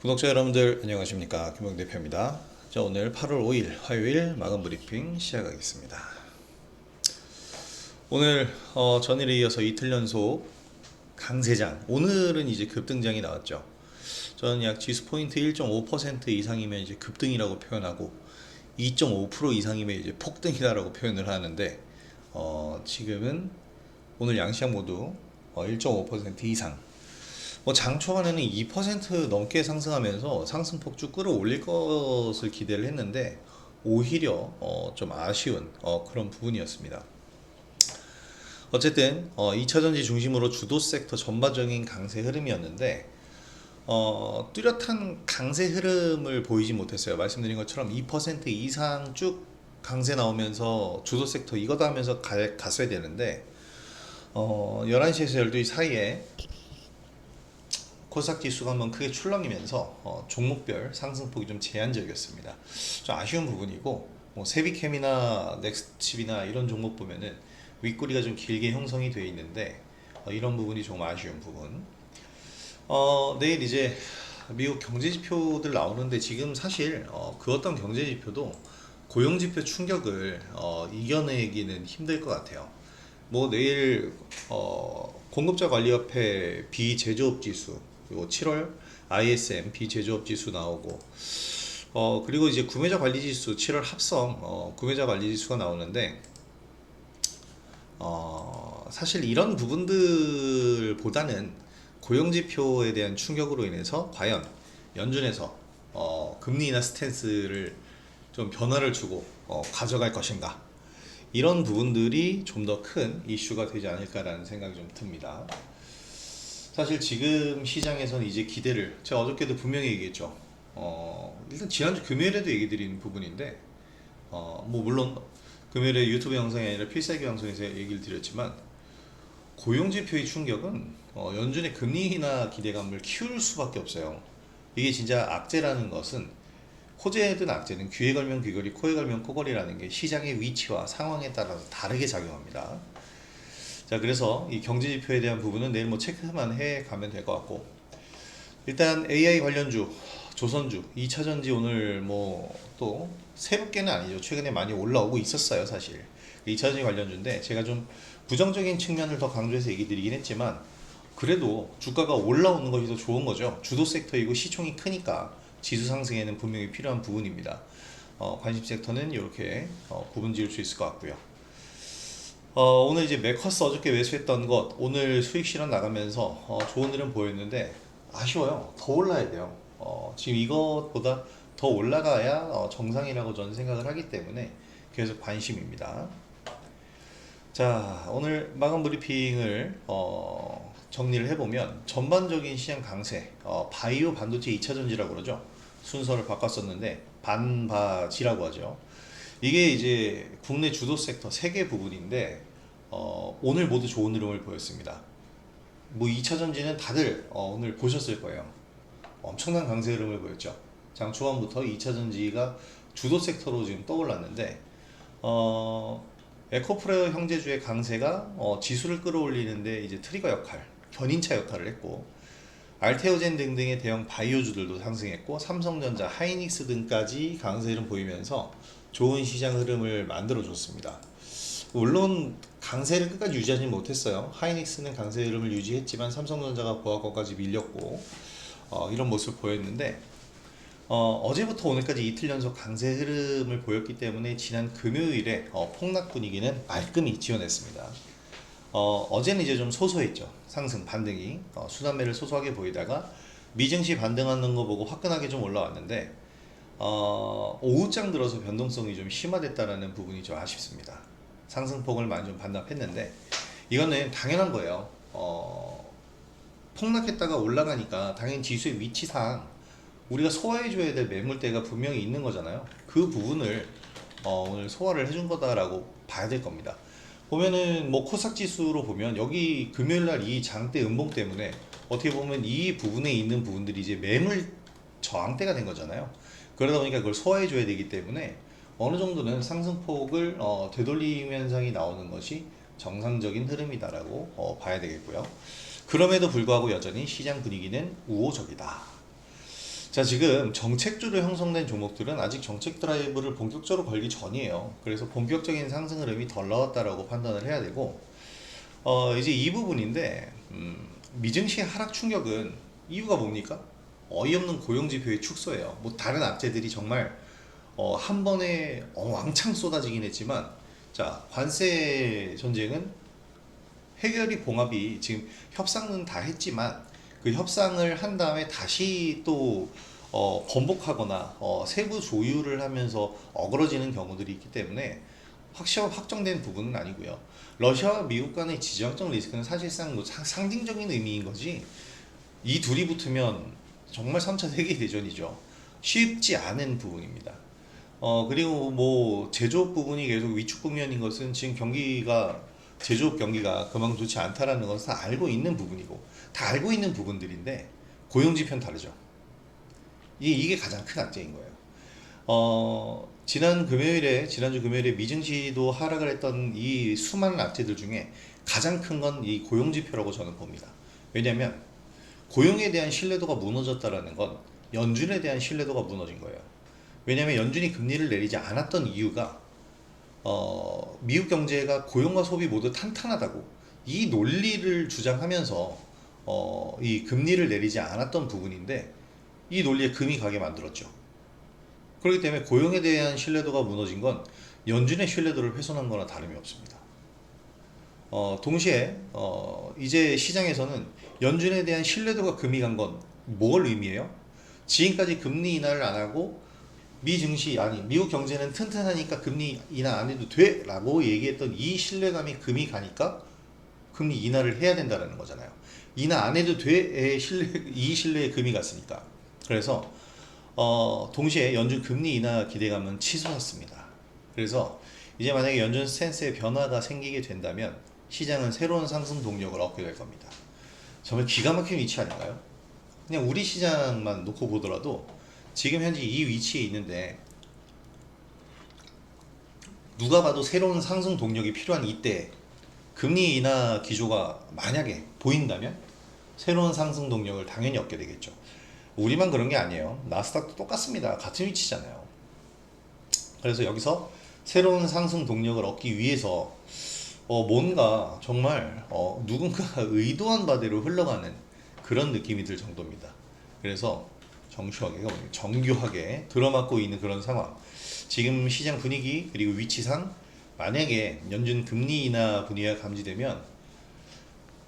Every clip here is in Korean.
구독자 여러분들 안녕하십니까, 김용 대표입니다. 자, 오늘 8월 5일 화요일 마감 브리핑 시작하겠습니다. 오늘 전일에 이어서 이틀 연속 강세장, 오늘은 이제 급등장이 나왔죠. 저는 약 지수 포인트 1.5% 이상이면 이제 급등이라고 표현하고 2.5% 이상이면 이제 폭등이다라고 표현을 하는데 지금은 오늘 양시장 모두 1.5% 이상, 장 초반에는 2% 넘게 상승하면서 상승폭 쭉 끌어올릴 것을 기대를 했는데 오히려 좀 아쉬운 그런 부분이었습니다. 어쨌든 2차전지 중심으로 주도 섹터 전반적인 강세 흐름이었는데 뚜렷한 강세 흐름을 보이지 못했어요. 말씀드린 것처럼 2% 이상 쭉 강세 나오면서 주도 섹터 이거다 하면서 갔어야 되는데 11시에서 12시 사이에 코스닥 지수가 한번 크게 출렁이면서 종목별 상승폭이 좀 제한적이었습니다. 좀 아쉬운 부분이고, 세비캠이나 넥스트칩이나 이런 종목 보면은 윗꼬리가 좀 길게 형성이 되어 있는데 이런 부분이 좀 아쉬운 부분. 내일 이제 미국 경제 지표들 나오는데 지금 사실 그 어떤 경제 지표도 고용 지표 충격을 이겨내기는 힘들 것 같아요. 내일 공급자 관리협회 비제조업 지수, 그리고 7월 ISM 비제조업 지수 나오고 그리고 이제 구매자 관리 지수 7월 합성 구매자 관리 지수가 나오는데 사실 이런 부분들보다는 고용 지표에 대한 충격으로 인해서 과연 연준에서 금리 인하 스탠스를 좀 변화를 주고 가져갈 것인가, 이런 부분들이 좀 더 큰 이슈가 되지 않을까라는 생각이 좀 듭니다. 사실 지금 시장에서는 이제 기대를, 제가 어저께도 분명히 얘기했죠. 일단 지난주 금요일에도 얘기 드린 부분인데 물론 금요일에 유튜브 영상이 아니라 필살기 방송에서 얘기를 드렸지만 고용지표의 충격은 연준의 금리 인하 기대감을 키울 수밖에 없어요. 이게 진짜 악재라는 것은, 호재든 악재든 귀에 걸면 귀걸이, 코에 걸면 코걸이라는 게 시장의 위치와 상황에 따라서 다르게 작용합니다. 자, 그래서 이 경제지표에 대한 부분은 내일 체크만 해 가면 될 것 같고, 일단 AI 관련주, 조선주, 2차전지 오늘 또 새롭게는 아니죠. 최근에 많이 올라오고 있었어요, 사실. 2차전지 관련주인데 제가 좀 부정적인 측면을 더 강조해서 얘기 드리긴 했지만 그래도 주가가 올라오는 것이 더 좋은 거죠. 주도 섹터이고 시총이 크니까 지수 상승에는 분명히 필요한 부분입니다. 관심 섹터는 이렇게 구분 지을 수 있을 것 같고요. 오늘 이제 메커스 어저께 매수했던 것 오늘 수익 실현 나가면서 좋은 흐름 보였는데 아쉬워요. 더 올라야 돼요. 지금 이것보다 더 올라가야 정상이라고 저는 생각을 하기 때문에 계속 관심입니다. 자, 오늘 마감 브리핑을 정리를 해보면 전반적인 시장 강세, 바이오 반도체 2차전지라고 그러죠. 순서를 바꿨었는데 반바지라고 하죠. 이게 이제 국내 주도 섹터 3개 부분인데 오늘 모두 좋은 흐름을 보였습니다. 2차전지는 다들 오늘 보셨을 거예요. 엄청난 강세 흐름을 보였죠. 장 초반부터 2차전지가 주도 섹터로 지금 떠올랐는데 에코프레어 형제주의 강세가 지수를 끌어올리는데 이제 트리거 역할, 견인차 역할을 했고, 알테오젠 등등의 대형 바이오주들도 상승했고, 삼성전자, 하이닉스 등까지 강세 흐름 보이면서 좋은 시장 흐름을 만들어줬습니다. 물론 강세를 끝까지 유지하지 못했어요. 하이닉스는 강세 흐름을 유지했지만 삼성전자가 보합권까지 밀렸고 이런 모습을 보였는데 어제부터 오늘까지 이틀 연속 강세 흐름을 보였기 때문에 지난 금요일에 폭락 분위기는 말끔히 지어냈습니다. 어제는 이제 좀 소소했죠. 상승 반등이 수단매를 소소하게 보이다가 미증시 반등하는 거 보고 화끈하게 좀 올라왔는데 오후장 들어서 변동성이 좀 심화됐다라는 부분이 좀 아쉽습니다. 상승폭을 많이 좀 반납했는데 이거는 당연한 거예요. 폭락했다가 올라가니까 당연히 지수의 위치상 우리가 소화해줘야 될 매물대가 분명히 있는 거잖아요. 그 부분을 오늘 소화를 해준 거다라고 봐야 될 겁니다. 보면은 코스닥 지수로 보면 여기 금요일날 이 장대 음봉 때문에 어떻게 보면 이 부분에 있는 부분들이 이제 매물 저항대가 된 거잖아요. 그러다 보니까 그걸 소화해줘야 되기 때문에 어느 정도는 상승폭을 되돌림 현상이 나오는 것이 정상적인 흐름이다라고 봐야 되겠고요. 그럼에도 불구하고 여전히 시장 분위기는 우호적이다. 자, 지금 정책주로 형성된 종목들은 아직 정책 드라이브를 본격적으로 걸기 전이에요. 그래서 본격적인 상승 흐름이 덜 나왔다라고 판단을 해야 되고, 이제 이 부분인데, 미증시 하락 충격은 이유가 뭡니까? 어이없는 고용지표의 축소예요. 뭐 다른 악재들이 정말 한 번에 왕창 쏟아지긴 했지만, 자, 관세 전쟁은 해결이 봉합이 지금 협상은 다 했지만 그 협상을 한 다음에 다시 또 번복하거나 세부 조율을 하면서 어그러지는 경우들이 있기 때문에 확정된 부분은 아니고요. 러시아와 미국 간의 지정학적 리스크는 사실상 뭐 상징적인 의미인 거지, 이 둘이 붙으면 정말 3차 세계대전이죠. 쉽지 않은 부분입니다. 그리고 뭐 제조업 부분이 계속 위축 국면인 것은 지금 경기가, 제조업 경기가 그만큼 좋지 않다라는 것은 다 알고 있는 부분이고, 다 알고 있는 부분들인데 고용지표는 다르죠. 이게 가장 큰 악재인 거예요. 지난주 금요일에 미증시도 하락을 했던 이 수많은 악재들 중에 가장 큰 건 이 고용지표라고 저는 봅니다. 왜냐하면 고용에 대한 신뢰도가 무너졌다라는 건 연준에 대한 신뢰도가 무너진 거예요. 왜냐하면 연준이 금리를 내리지 않았던 이유가 미국 경제가 고용과 소비 모두 탄탄하다고 이 논리를 주장하면서 이 금리를 내리지 않았던 부분인데, 이 논리에 금이 가게 만들었죠. 그렇기 때문에 고용에 대한 신뢰도가 무너진 건 연준의 신뢰도를 훼손한 거나 다름이 없습니다. 동시에 이제 시장에서는 연준에 대한 신뢰도가 금이 간 건 뭘 의미해요? 지금까지 금리 인하를 안 하고 미국 경제는 튼튼하니까 금리 인하 안 해도 돼 라고 얘기했던 이 신뢰감이 금이 가니까 금리 인하를 해야 된다는 거잖아요. 인하 안 해도 돼의 이 신뢰에 금이 갔으니까. 그래서 동시에 연준 금리 인하 기대감은 치솟았습니다. 그래서 이제 만약에 연준 스탠스의 변화가 생기게 된다면 시장은 새로운 상승 동력을 얻게 될 겁니다. 정말 기가 막힌 위치 아닌가요? 그냥 우리 시장만 놓고 보더라도 지금 현재 이 위치에 있는데, 누가 봐도 새로운 상승 동력이 필요한 이때 금리 인하 기조가 만약에 보인다면 새로운 상승 동력을 당연히 얻게 되겠죠. 우리만 그런 게 아니에요. 나스닥도 똑같습니다. 같은 위치잖아요. 그래서 여기서 새로운 상승 동력을 얻기 위해서 뭔가 정말 누군가가 의도한 바대로 흘러가는 그런 느낌이 들 정도입니다. 그래서 정교하게 들어맞고 있는 그런 상황. 지금 시장 분위기 그리고 위치상 만약에 연준 금리 인하 분위기가 감지되면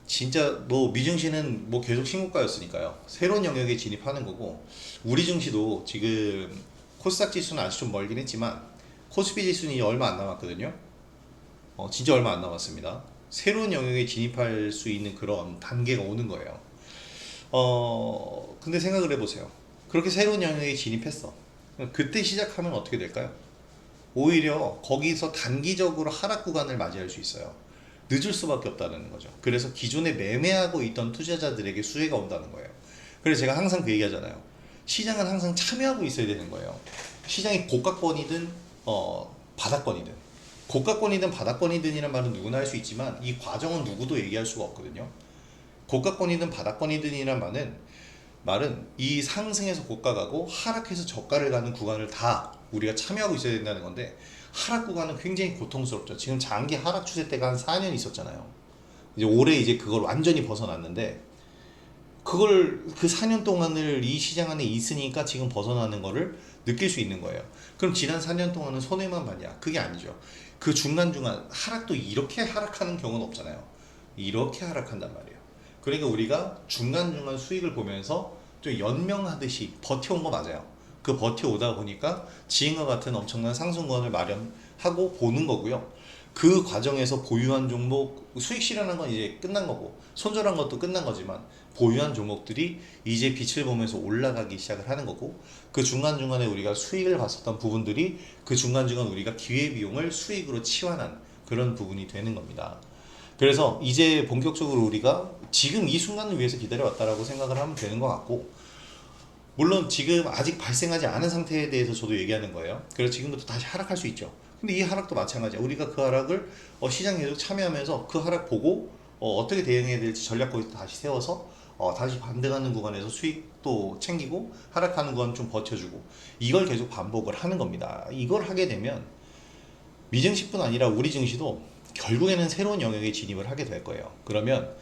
진짜 뭐 미증시는 뭐 계속 신고가였으니까요. 새로운 영역에 진입하는 거고, 우리 증시도 지금 코스닥 지수는 아직 좀 멀긴 했지만 코스피 지수는 얼마 안 남았거든요. 진짜 얼마 안 남았습니다. 새로운 영역에 진입할 수 있는 그런 단계가 오는 거예요. 근데 생각을 해보세요. 그렇게 새로운 영역에 진입했어. 그때 시작하면 어떻게 될까요? 오히려 거기서 단기적으로 하락 구간을 맞이할 수 있어요. 늦을 수밖에 없다는 거죠. 그래서 기존에 매매하고 있던 투자자들에게 수혜가 온다는 거예요. 그래서 제가 항상 그 얘기하잖아요. 시장은 항상 참여하고 있어야 되는 거예요. 시장이 고가권이든 바닥권이든, 고가권이든 바닥권이든이란 말은 누구나 할 수 있지만 이 과정은 누구도 얘기할 수가 없거든요. 고가권이든 바닥권이든이란 말은 이 상승해서 고가 가고 하락해서 저가를 가는 구간을 다 우리가 참여하고 있어야 된다는 건데, 하락 구간은 굉장히 고통스럽죠. 지금 장기 하락 추세 때가 한 4년 있었잖아요. 이제 올해 이제 그걸 완전히 벗어났는데, 그 4년 동안을 이 시장 안에 있으니까 지금 벗어나는 거를 느낄 수 있는 거예요. 그럼 지난 4년 동안은 손해만 봤냐? 그게 아니죠. 그 중간중간 하락도 이렇게 하락하는 경우는 없잖아요. 이렇게 하락한단 말이에요. 그러니까 우리가 중간중간 수익을 보면서 좀 연명하듯이 버텨온 거 맞아요. 그 버텨오다 보니까 지금과 같은 엄청난 상승권을 마련하고 보는 거고요. 그 과정에서 보유한 종목, 수익 실현한 건 이제 끝난 거고 손절한 것도 끝난 거지만 보유한 종목들이 이제 빛을 보면서 올라가기 시작을 하는 거고, 그 중간중간에 우리가 수익을 봤었던 부분들이 그 중간중간 우리가 기회비용을 수익으로 치환한 그런 부분이 되는 겁니다. 그래서 이제 본격적으로 우리가 지금 이 순간을 위해서 기다려왔다라고 생각을 하면 되는 것 같고, 물론 지금 아직 발생하지 않은 상태에 대해서 저도 얘기하는 거예요. 그래서 지금부터 다시 하락할 수 있죠. 근데 이 하락도 마찬가지야. 우리가 그 하락을 시장에 계속 참여하면서 그 하락 보고 어떻게 대응해야 될지 전략 거기서 다시 세워서 다시 반등하는 구간에서 수익도 속도 챙기고 하락하는 건 좀 버텨주고 이걸 계속 반복을 하는 겁니다. 이걸 하게 되면 미증시뿐 아니라 우리 증시도 결국에는 새로운 영역에 진입을 하게 될 거예요. 그러면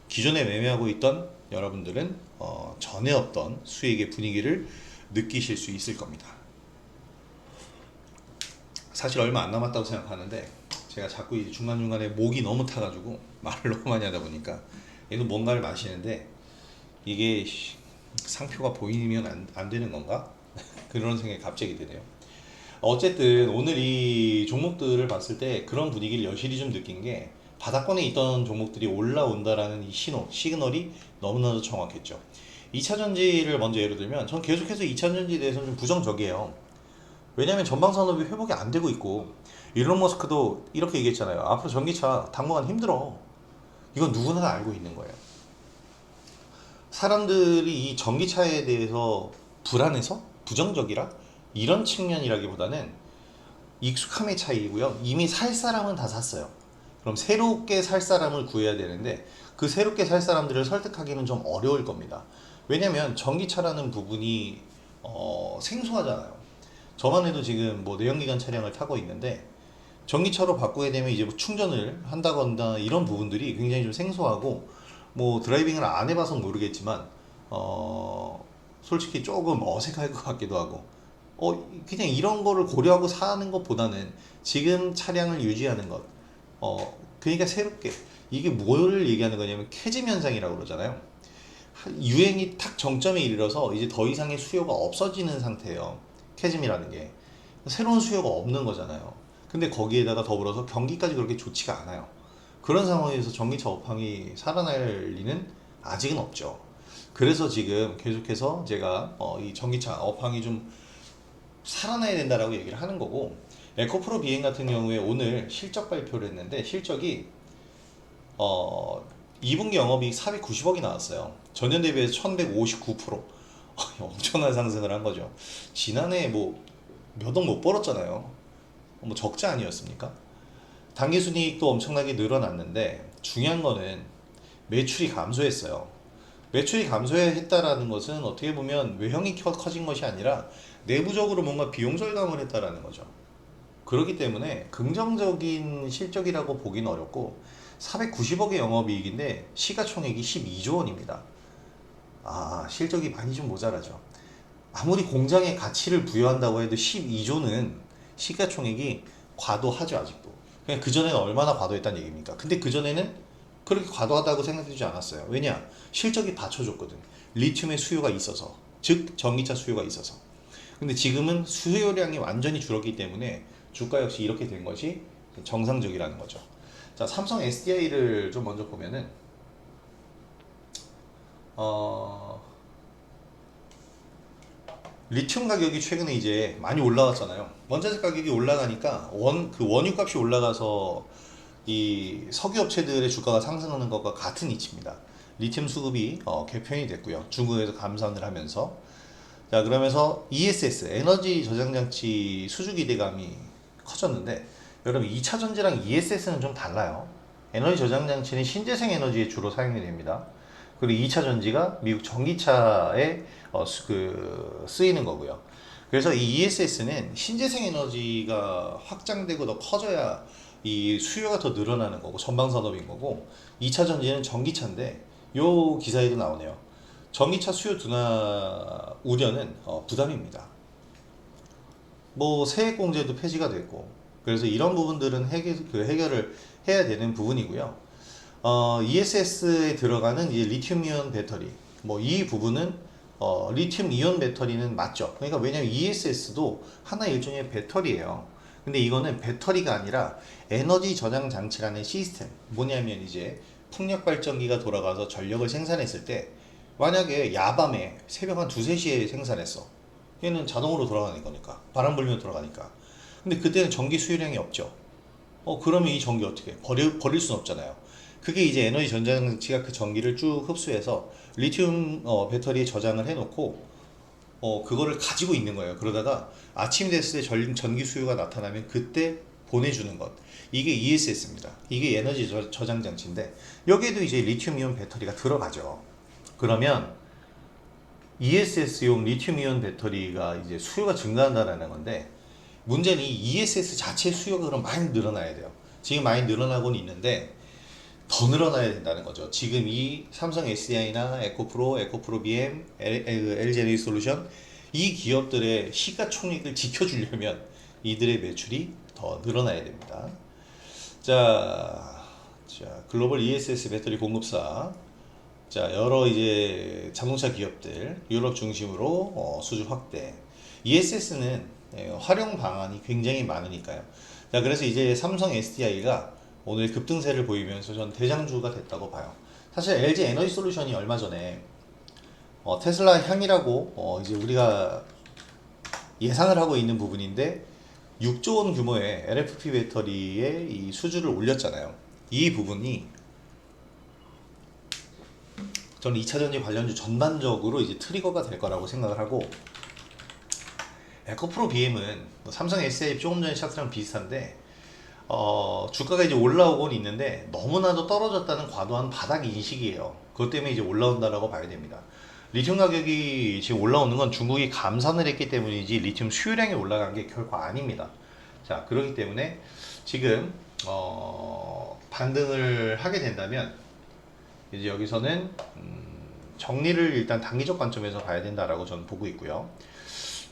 기존에 매매하고 있던 여러분들은 전에 없던 수익의 분위기를 느끼실 수 있을 겁니다. 사실 얼마 안 남았다고 생각하는데 제가 자꾸 이제 중간중간에 목이 너무 타가지고 말을 너무 많이 하다 보니까 얘도 뭔가를 마시는데 이게 상표가 보이면 안 되는 건가? 그런 생각이 갑자기 드네요. 어쨌든 오늘 이 종목들을 봤을 때 그런 분위기를 여실히 좀 느낀 게 바닥권에 있던 종목들이 올라온다라는 이 시그널이 너무나도 정확했죠. 2차전지를 먼저 예를 들면 전 계속해서 2차전지에 대해서는 좀 부정적이에요. 왜냐하면 전방산업이 회복이 안 되고 있고 일론 머스크도 이렇게 얘기했잖아요. 앞으로 전기차 당분간 힘들어. 이건 누구나 다 알고 있는 거예요. 사람들이 이 전기차에 대해서 불안해서 부정적이라 이런 측면이라기보다는 익숙함의 차이고요. 이미 살 사람은 다 샀어요. 그럼 새롭게 살 사람을 구해야 되는데 그 새롭게 살 사람들을 설득하기는 좀 어려울 겁니다. 왜냐면 전기차라는 부분이 생소하잖아요. 저만 해도 지금 뭐 내연기관 차량을 타고 있는데 전기차로 바꾸게 되면 이제 뭐 충전을 한다거나 이런 부분들이 굉장히 좀 생소하고 뭐 드라이빙을 안 해봐서 모르겠지만 솔직히 조금 어색할 것 같기도 하고 그냥 이런 거를 고려하고 사는 것보다는 지금 차량을 유지하는 것 그러니까 새롭게 이게 뭘 얘기하는 거냐면 캐즘 현상이라고 그러잖아요. 유행이 탁 정점에 이르러서 이제 더 이상의 수요가 없어지는 상태예요. 캐즘이라는 게 새로운 수요가 없는 거잖아요. 근데 거기에다가 더불어서 경기까지 그렇게 좋지가 않아요. 그런 상황에서 전기차 업황이 살아날 리는 아직은 없죠. 그래서 지금 계속해서 제가 이 전기차 업황이 좀 살아나야 된다라고 얘기를 하는 거고, 에코프로 비행 같은 경우에 오늘 실적 발표를 했는데 실적이 2분기 영업이익 490억이 나왔어요. 전년 대비해서 1159% 엄청난 상승을 한 거죠. 지난해 뭐 몇 억 못 벌었잖아요. 뭐 적자 아니었습니까? 당기순이익도 엄청나게 늘어났는데 중요한 거는 매출이 감소했어요. 매출이 감소했다라는 것은 어떻게 보면 외형이 커진 것이 아니라 내부적으로 뭔가 비용 절감을 했다라는 거죠. 그렇기 때문에 긍정적인 실적이라고 보기는 어렵고 490억의 영업이익인데 시가총액이 12조 원입니다. 실적이 많이 좀 모자라죠. 아무리 공장에 가치를 부여한다고 해도 12조는 시가총액이 과도하죠 아직도. 그냥 그전에는 얼마나 과도했다는 얘기입니까? 근데 그전에는 그렇게 과도하다고 생각되지 않았어요. 왜냐? 실적이 받쳐줬거든. 리튬의 수요가 있어서, 즉 전기차 수요가 있어서. 근데 지금은 수요량이 완전히 줄었기 때문에 주가 역시 이렇게 된 것이 정상적이라는 거죠. 자, 삼성 SDI를 좀 먼저 보면은 리튬 가격이 최근에 이제 많이 올라왔잖아요. 원자재 가격이 올라가니까 원유 값이 올라가서 이 석유 업체들의 주가가 상승하는 것과 같은 이치입니다. 리튬 수급이 개편이 됐고요. 중국에서 감산을 하면서 자 그러면서 ESS 에너지 저장 장치 수주 기대감이 커졌는데 여러분 2차 전지랑 ESS는 좀 달라요. 에너지 저장 장치는 신재생 에너지에 주로 사용이 됩니다. 그리고 2차 전지가 미국 전기차에 쓰이는 거고요. 그래서 이 ESS는 신재생 에너지가 확장되고 더 커져야 이 수요가 더 늘어나는 거고 전방산업인 거고 2차 전지는 전기차인데 요 기사에도 나오네요. 전기차 수요 둔화 우려는 부담입니다. 뭐 세액공제도 폐지가 됐고 그래서 이런 부분들은 해결을 해야 되는 부분이고요. ESS에 들어가는 이 리튬이온 배터리 뭐 이 부분은 리튬 이온 배터리는 맞죠. 그러니까 왜냐면 ESS도 하나 일종의 배터리예요. 근데 이거는 배터리가 아니라 에너지 저장 장치라는 시스템. 뭐냐면 이제 풍력 발전기가 돌아가서 전력을 생산했을 때 만약에 야밤에 새벽 한 2, 3시에 생산했어. 얘는 자동으로 돌아가는 거니까. 바람 불면 돌아가니까. 근데 그때는 전기 수요량이 없죠. 그러면 이 전기 어떻게 해? 버릴 수는 없잖아요. 그게 이제 에너지 전장치가 그 전기를 쭉 흡수해서 리튬 배터리에 저장을 해놓고 그거를 가지고 있는 거예요. 그러다가 아침이 됐을 때 전기 수요가 나타나면 그때 보내주는 것. 이게 ESS입니다. 이게 에너지 저장 장치인데 여기에도 이제 리튬 이온 배터리가 들어가죠. 그러면 ESS용 리튬이온 배터리가 이제 수요가 증가한다라는 건데, 문제는 이 ESS 자체 수요가 그럼 많이 늘어나야 돼요. 지금 많이 늘어나고는 있는데 더 늘어나야 된다는 거죠. 지금 이 삼성 SDI나 에코프로, 에코프로 BM, LG 에너지 솔루션 이 기업들의 시가총액을 지켜주려면 이들의 매출이 더 늘어나야 됩니다. 자, 글로벌 ESS 배터리 공급사, 자, 여러 이제 자동차 기업들 유럽 중심으로 수주 확대. ESS는 활용 방안이 굉장히 많으니까요. 자, 그래서 이제 삼성 SDI가 오늘 급등세를 보이면서 전 대장주가 됐다고 봐요. 사실 LG 에너지 솔루션이 얼마 전에 테슬라 향이라고 이제 우리가 예상을 하고 있는 부분인데 6조 원 규모의 LFP 배터리의 이 수주를 올렸잖아요. 이 부분이 저는 2차전지 관련주 전반적으로 이제 트리거가 될 거라고 생각을 하고, 에코프로 BM은 뭐 삼성 SDI 조금 전에 차트랑 비슷한데 주가가 이제 올라오곤 있는데 너무나도 떨어졌다는 과도한 바닥 인식이에요. 그것 때문에 이제 올라온다라고 봐야 됩니다. 리튬 가격이 지금 올라오는 건 중국이 감산을 했기 때문이지 리튬 수요량이 올라간 게 결코 아닙니다. 자, 그렇기 때문에 지금 반등을 하게 된다면 이제 여기서는 정리를 일단 단기적 관점에서 봐야 된다라고 저는 보고 있고요.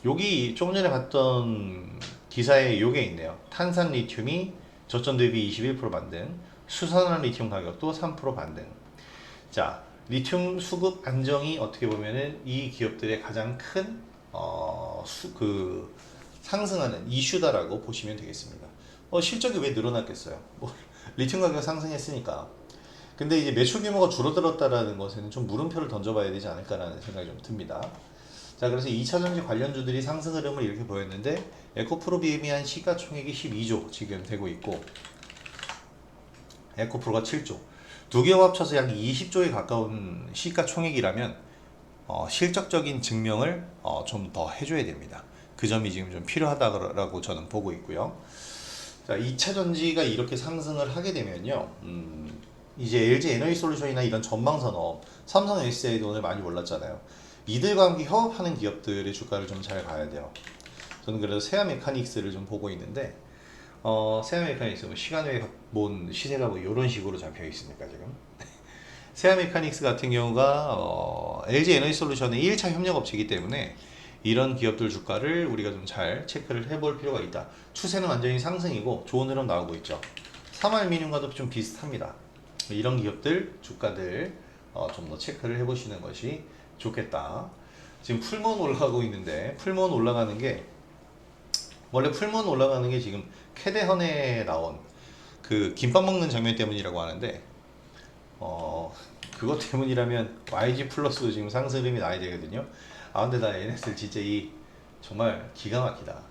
여기 조금 전에 봤던 기사에 요게 있네요. 탄산 리튬이 저점 대비 21% 반등, 수산화 리튬 가격도 3% 반등. 자, 리튬 수급 안정이 어떻게 보면은 이 기업들의 가장 큰 상승하는 이슈다라고 보시면 되겠습니다. 실적이 왜 늘어났겠어요? 뭐, 리튬 가격 상승했으니까. 근데 이제 매출 규모가 줄어들었다라는 것에는 좀 물음표를 던져봐야 되지 않을까라는 생각이 좀 듭니다. 자, 그래서 2차전지 관련주들이 상승 흐름을 이렇게 보였는데, 에코프로 BM이 한 시가총액이 12조 지금 되고 있고, 에코프로가 7조. 두 기업 합쳐서 약 20조에 가까운 시가총액이라면 실적적인 증명을 좀 더 해줘야 됩니다. 그 점이 지금 좀 필요하다고 저는 보고 있고요. 자, 2차전지가 이렇게 상승을 하게 되면요, 이제 LG 에너지 솔루션이나 이런 전방산업, 삼성 SDI도 오늘 많이 올랐잖아요. 이들과 함께 협업하는 기업들의 주가를 좀 잘 봐야 돼요. 저는 그래서 세아 메카닉스를 좀 보고 있는데, 세아 메카닉스 뭐 시간외 뭔 시세가 뭐 이런 식으로 잡혀 있으니까 지금 세아 메카닉스 같은 경우가 LG 에너지 솔루션의 1차 협력 업체이기 때문에 이런 기업들 주가를 우리가 좀 잘 체크를 해볼 필요가 있다. 추세는 완전히 상승이고 좋은 흐름 나오고 있죠. 삼알미늄과도 좀 비슷합니다. 이런 기업들 주가들 좀 더 체크를 해보시는 것이 좋겠다. 지금 풀몬 올라가고 있는데, 풀몬 올라가는 게 원래 풀몬 올라가는 게 지금 캐대헌에 나온 그 김밥 먹는 장면 때문이라고 하는데, 그것 때문이라면 YG 플러스도 지금 상승 흐름이 나야 되거든요. 아, 근데 나 NSL 진짜 정말 기가 막히다.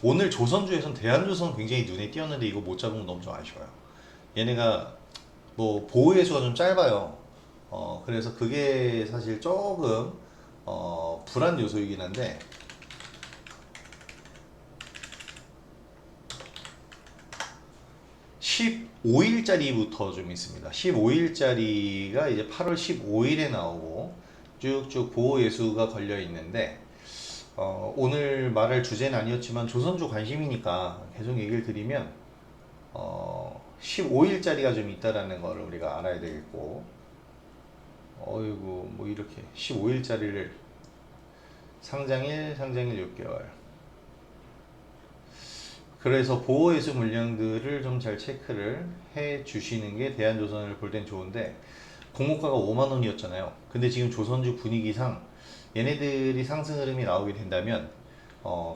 오늘 조선주에선 대한조선 굉장히 눈에 띄었는데 이거 못 잡은 건 너무 좀 아쉬워요. 얘네가 뭐 보호회수가 좀 짧아요. 그래서 그게 사실 조금 불안 요소이긴 한데, 15일짜리부터 좀 있습니다. 15일짜리가 이제 8월 15일에 나오고 쭉쭉 보호 예수가 걸려 있는데, 오늘 말할 주제는 아니었지만 조선주 관심이니까 계속 얘기를 드리면 15일짜리가 좀 있다라는 거를 우리가 알아야 되겠고, 어이구 뭐 이렇게 15일짜리를 상장일 6개월. 그래서 보호예수 물량들을 좀 잘 체크를 해 주시는 게 대한조선을 볼 땐 좋은데, 공모가가 5만 원이었잖아요. 근데 지금 조선주 분위기상 얘네들이 상승 흐름이 나오게 된다면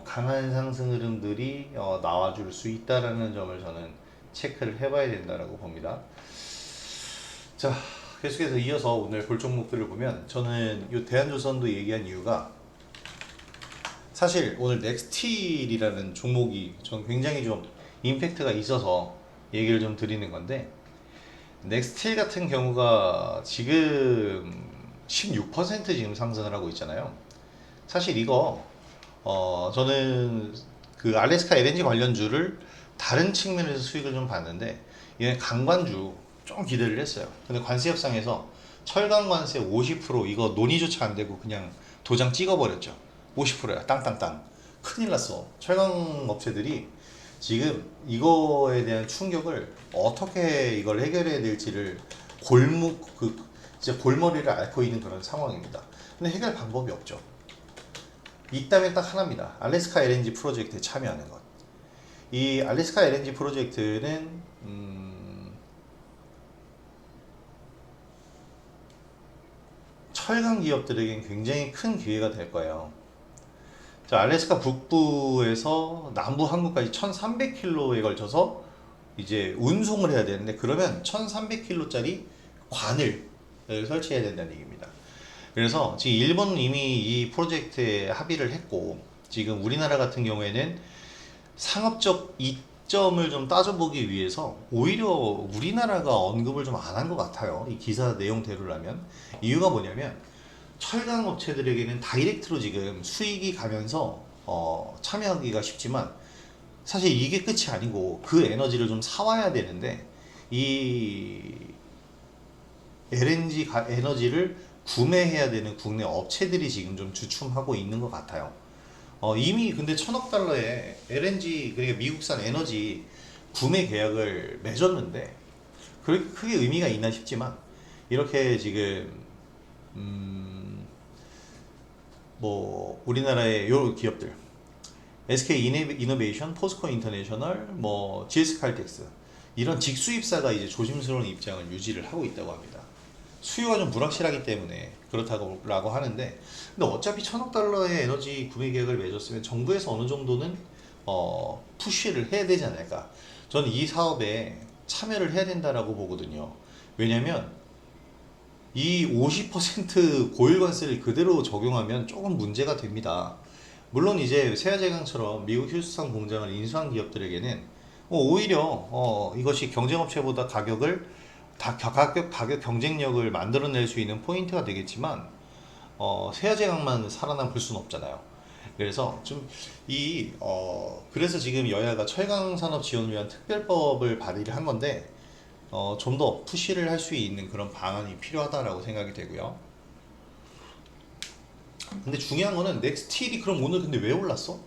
강한 상승 흐름들이 나와줄 수 있다라는 점을 저는 체크를 해봐야 된다라고 봅니다. 자, 계속해서 이어서 오늘 볼 종목들을 보면, 저는 이 대한조선도 얘기한 이유가 사실 오늘 넥스틸이라는 종목이 전 굉장히 좀 임팩트가 있어서 얘기를 좀 드리는 건데, 넥스틸 같은 경우가 지금 16% 지금 상승을 하고 있잖아요. 사실 이거 저는 그 알래스카 LNG 관련주를 다른 측면에서 수익을 좀 봤는데, 얘는 강관주 좀 기대를 했어요. 근데 관세 협상에서 철강 관세 50% 이거 논의조차 안 되고 그냥 도장 찍어버렸죠. 50%야. 땅땅땅. 큰일 났어. 철강 업체들이 지금 이거에 대한 충격을 어떻게 이걸 해결해야 될지를 진짜 골머리를 앓고 있는 그런 상황입니다. 근데 해결 방법이 없죠. 있다면 딱 하나입니다. 알래스카 LNG 프로젝트에 참여하는 것. 이 알래스카 LNG 프로젝트는 철강 기업들에겐 굉장히 큰 기회가 될 거예요. 자, 알래스카 북부에서 남부 항구까지 1300km에 걸쳐서 이제 운송을 해야 되는데, 그러면 1300km짜리 관을 설치해야 된다는 얘기입니다. 그래서 지금 일본은 이미 이 프로젝트에 합의를 했고, 지금 우리나라 같은 경우에는 상업적 이점을 좀 따져보기 위해서 오히려 우리나라가 언급을 좀 안 한 것 같아요. 이 기사 내용대로라면. 이유가 뭐냐면 철강 업체들에게는 다이렉트로 지금 수익이 가면서 참여하기가 쉽지만, 사실 이게 끝이 아니고 그 에너지를 좀 사와야 되는데, 이 LNG 에너지를 구매해야 되는 국내 업체들이 지금 좀 주춤하고 있는 것 같아요. 이미 근데 1,000억 달러의 LNG, 그러니까 미국산 에너지 구매 계약을 맺었는데 그렇게 크게 의미가 있나 싶지만, 이렇게 지금 뭐 우리나라의 요 기업들 SK 이노베이션, 포스코 인터내셔널, 뭐 GS 칼텍스, 이런 직수입사가 이제 조심스러운 입장을 유지를 하고 있다고 합니다. 수요가 좀 불확실하기 때문에 그렇다고 라고 하는데, 근데 어차피 1,000억 달러의 에너지 구매 계획을 맺었으면 정부에서 어느 정도는 푸시를 해야 되지 않을까. 저는 이 사업에 참여를 해야 된다라고 보거든요. 왜냐면 이 50% 고일관세를 그대로 적용하면 조금 문제가 됩니다. 물론 이제 세아제강처럼 미국 휴스턴 공장을 인수한 기업들에게는 오히려 이것이 경쟁업체보다 가격 경쟁력을 만들어낼 수 있는 포인트가 되겠지만, 세아제강만 살아남을 수는 없잖아요. 그래서 그래서 지금 여야가 철강 산업 지원을 위한 특별법을 발의를 한 건데, 좀 더 푸시를 할 수 있는 그런 방안이 필요하다라고 생각이 되고요. 근데 중요한 거는 넥스틸이 그럼 오늘 근데 왜 올랐어?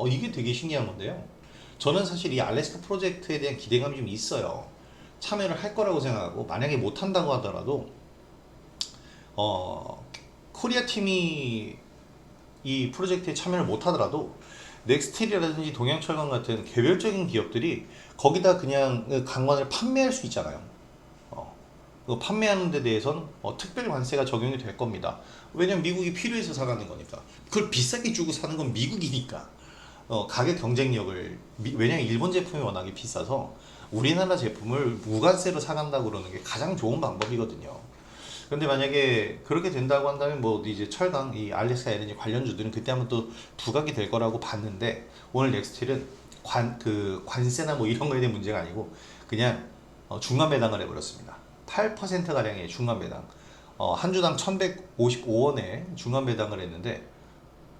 이게 되게 신기한 건데요. 저는 사실 이 알래스카 프로젝트에 대한 기대감이 좀 있어요. 참여를 할 거라고 생각하고, 만약에 못 한다고 하더라도 코리아 팀이 이 프로젝트에 참여를 못 하더라도 넥스틸이라든지 동양철강 같은 개별적인 기업들이 거기다 그냥 강관을 판매할 수 있잖아요. 그 판매하는 데 대해서는 특별 관세가 적용이 될 겁니다. 왜냐면 미국이 필요해서 사가는 거니까. 그걸 비싸게 주고 사는 건 미국이니까. 가격 경쟁력을, 왜냐면 일본 제품이 워낙에 비싸서 우리나라 제품을 무관세로 사간다고 그러는 게 가장 좋은 방법이거든요. 근데 만약에 그렇게 된다고 한다면 뭐 이제 철강, 이 알래스카 LNG 관련주들은 그때 한번 또 부각이 될 거라고 봤는데, 오늘 넥스틸은 관세나 뭐 이런 거에 대한 문제가 아니고 그냥 중간 배당을 해버렸습니다. 8% 가량의 중간 배당. 한 주당 1,155원에 중간 배당을 했는데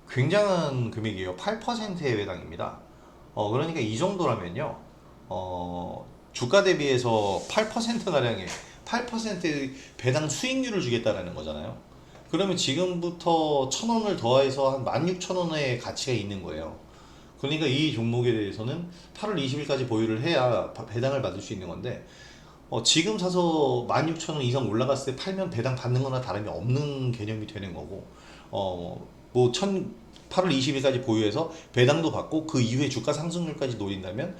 굉장한 금액이에요. 8%의 배당입니다. 그러니까 이 정도라면요, 주가 대비해서 8% 가량의 8%의 배당 수익률을 주겠다라는 거잖아요. 그러면 지금부터 1,000원을 더해서 한 16,000원의 가치가 있는 거예요. 그러니까 이 종목에 대해서는 8월 20일까지 보유를 해야 배당을 받을 수 있는 건데, 지금 사서 16,000원 이상 올라갔을 때 팔면 배당 받는 거나 다름이 없는 개념이 되는 거고, 뭐 8월 20일까지 보유해서 배당도 받고 그 이후에 주가 상승률까지 노린다면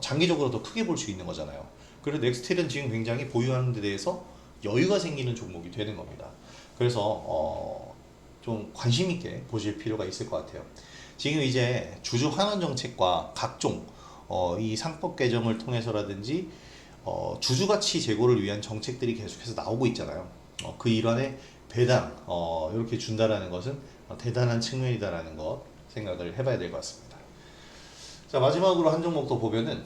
장기적으로 더 크게 볼 수 있는 거잖아요. 그래서 넥스틸은 지금 굉장히 보유하는 데 대해서 여유가 생기는 종목이 되는 겁니다. 그래서 좀 관심 있게 보실 필요가 있을 것 같아요. 지금 이제 주주 환원 정책과 각종 이 상법 개정을 통해서라든지 주주 가치 제고를 위한 정책들이 계속해서 나오고 있잖아요. 그 일환의 배당 이렇게 준다라는 것은 대단한 측면이다라는 것 생각을 해봐야 될 것 같습니다. 자, 마지막으로 한 종목 더 보면은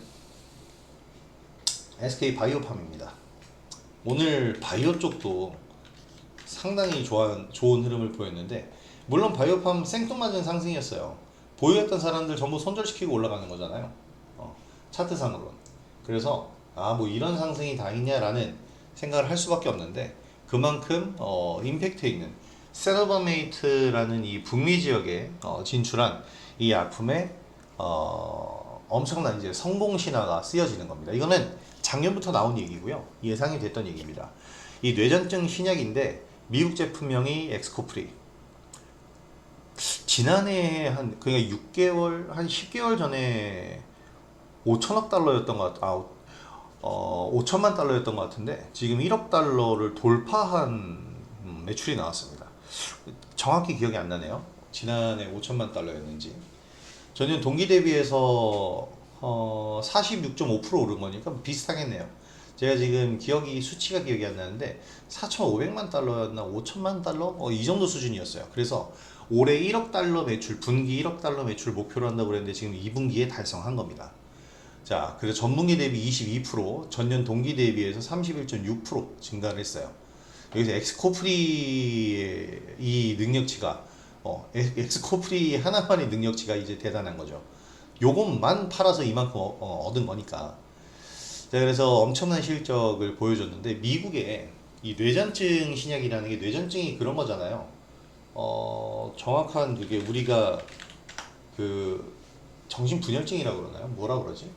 SK 바이오팜입니다. 오늘 바이오 쪽도 상당히 좋은 흐름을 보였는데, 물론 바이오팜 생뚱맞은 상승이었어요. 보유했던 사람들 전부 손절시키고 올라가는 거잖아요. 차트상으로는. 그래서 뭐 이런 상승이 다 있냐라는 생각을 할 수밖에 없는데, 그만큼 임팩트 있는 세너버메이트라는 이 북미 지역에 진출한 이 약품에 엄청난 이제 성공 신화가 쓰여지는 겁니다. 이거는 작년부터 나온 얘기고요. 예상이 됐던 얘기입니다. 이 뇌전증 신약인데 미국 제품명이 엑스코프리. 지난해 한 그러니까 6개월 한 10개월 전에 5천억 달러였던 것 같, 5천만 달러였던 것 같은데 지금 1억 달러를 돌파한 매출이 나왔습니다. 정확히 기억이 안 나네요. 지난해 5천만 달러였는지. 전년 동기 대비해서 46.5% 오른 거니까 비슷하겠네요. 제가 지금 수치가 기억이 안 나는데 4,500만 달러였나 5천만 달러 이 정도 수준이었어요. 그래서 올해 1억 달러 매출, 분기 1억 달러 매출 목표로 한다고 그랬는데 지금 2분기에 달성한 겁니다. 자, 그래서 전분기 대비 22%, 전년 동기 대비해서 31.6% 증가를 했어요. 여기서 엑스코프리의 이 능력치가 엑스코프리 하나만의 능력치가 이제 대단한 거죠. 요것만 팔아서 이만큼 얻은 거니까. 자, 그래서 엄청난 실적을 보여줬는데 미국에 이 뇌전증 신약이라는 게 뇌전증이 그런 거잖아요. 정확한 그게 우리가 그 정신분열증이라고 그러나요? 뭐라 그러지?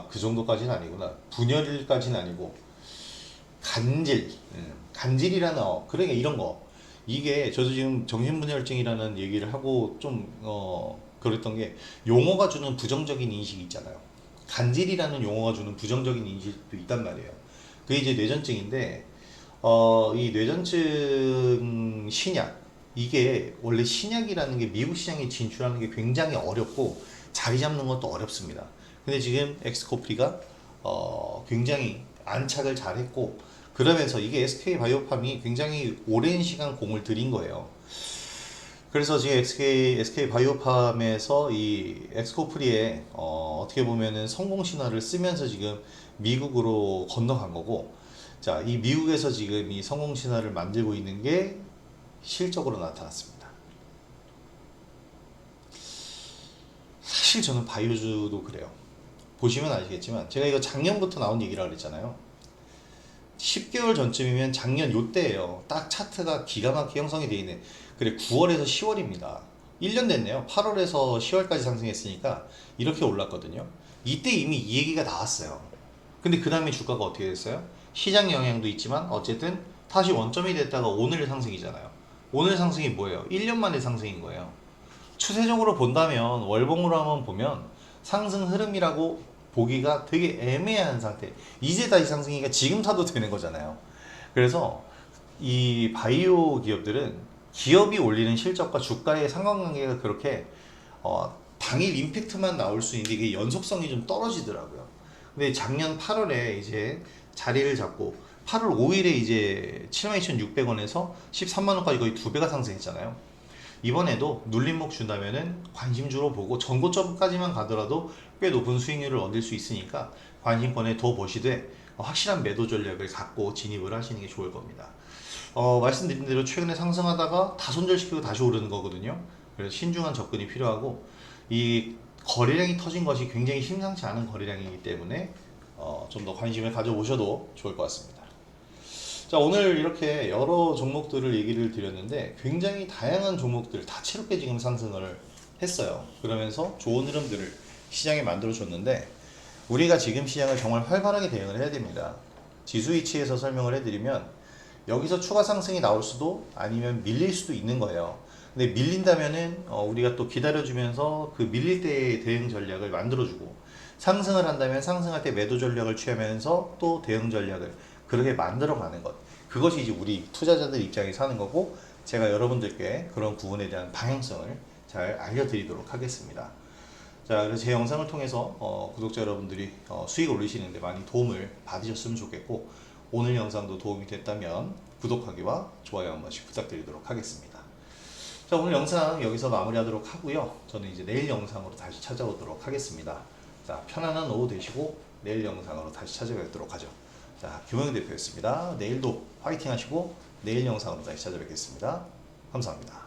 그 정도까지는 아니구나. 분열까지는 아니고 간질, 간질이라는 그러니까 이런 거. 이게 저도 지금 정신분열증이라는 얘기를 하고 좀 그랬던 게 용어가 주는 부정적인 인식이 있잖아요. 간질이라는 용어가 주는 부정적인 인식도 있단 말이에요. 그게 이제 뇌전증인데 이 뇌전증 신약 이게 원래 신약이라는 게 미국 시장에 진출하는 게 굉장히 어렵고 자리 잡는 것도 어렵습니다. 근데 지금 엑스코프리가 굉장히 안착을 잘했고 그러면서 이게 SK 바이오팜이 굉장히 오랜 시간 공을 들인 거예요. 그래서 지금 SK 바이오팜에서 이 엑스코프리에 어떻게 보면은 성공 신화를 쓰면서 지금 미국으로 건너간 거고, 자, 이 미국에서 지금 이 성공 신화를 만들고 있는 게 실적으로 나타났습니다. 사실 저는 바이오주도 그래요. 보시면 아시겠지만 제가 이거 작년부터 나온 얘기라 그랬잖아요. 10개월 전쯤이면 작년 요때예요. 딱 차트가 기가 막히게 형성이 되어 있네. 그래 9월에서 10월입니다. 1년 됐네요. 8월에서 10월까지 상승했으니까 이렇게 올랐거든요. 이때 이미 이 얘기가 나왔어요. 근데 그 다음에 주가가 어떻게 됐어요? 시장 영향도 있지만 어쨌든 다시 원점이 됐다가 오늘 상승이잖아요. 오늘 상승이 뭐예요? 1년 만에 상승인 거예요. 추세적으로 본다면 월봉으로 한번 보면 상승 흐름이라고 보기가 되게 애매한 상태. 이제 다시 상승이니까 지금 사도 되는 거잖아요. 그래서 이 바이오 기업들은 기업이 올리는 실적과 주가의 상관관계가 그렇게 당일 임팩트만 나올 수 있는데 이게 연속성이 좀 떨어지더라고요. 근데 작년 8월에 이제 자리를 잡고 8월 5일에 이제 72,600원에서 13만원까지 거의 2배가 상승했잖아요. 이번에도 눌림목 준다면은 관심주로 보고 전고점까지만 가더라도 꽤 높은 수익률을 얻을 수 있으니까 관심권에 더 보시되 확실한 매도 전략을 갖고 진입을 하시는 게 좋을 겁니다. 말씀드린 대로 최근에 상승하다가 다 손절시키고 다시 오르는 거거든요. 그래서 신중한 접근이 필요하고 이 거래량이 터진 것이 굉장히 심상치 않은 거래량이기 때문에 좀 더 관심을 가져보셔도 좋을 것 같습니다. 자, 오늘 이렇게 여러 종목들을 얘기를 드렸는데 굉장히 다양한 종목들 다채롭게 지금 상승을 했어요. 그러면서 좋은 흐름들을 시장에 만들어 줬는데 우리가 지금 시장을 정말 활발하게 대응을 해야 됩니다. 지수 위치에서 설명을 해드리면 여기서 추가 상승이 나올 수도 아니면 밀릴 수도 있는 거예요. 근데 밀린다면은 우리가 또 기다려주면서 그 밀릴 때의 대응 전략을 만들어주고 상승을 한다면 상승할 때 매도 전략을 취하면서 또 대응 전략을 그렇게 만들어가는 것. 그것이 이제 우리 투자자들 입장에서 하는 거고 제가 여러분들께 그런 부분에 대한 방향성을 잘 알려드리도록 하겠습니다. 자, 그래서 제 영상을 통해서 구독자 여러분들이 수익을 올리시는데 많이 도움을 받으셨으면 좋겠고 오늘 영상도 도움이 됐다면 구독하기와 좋아요 한 번씩 부탁드리도록 하겠습니다. 자, 오늘 영상 여기서 마무리하도록 하고요. 저는 이제 내일 영상으로 다시 찾아오도록 하겠습니다. 자, 편안한 오후 되시고 내일 영상으로 다시 찾아뵙도록 하죠. 자, 김호영 대표였습니다. 내일도 화이팅 하시고 내일 영상으로 다시 찾아뵙겠습니다. 감사합니다.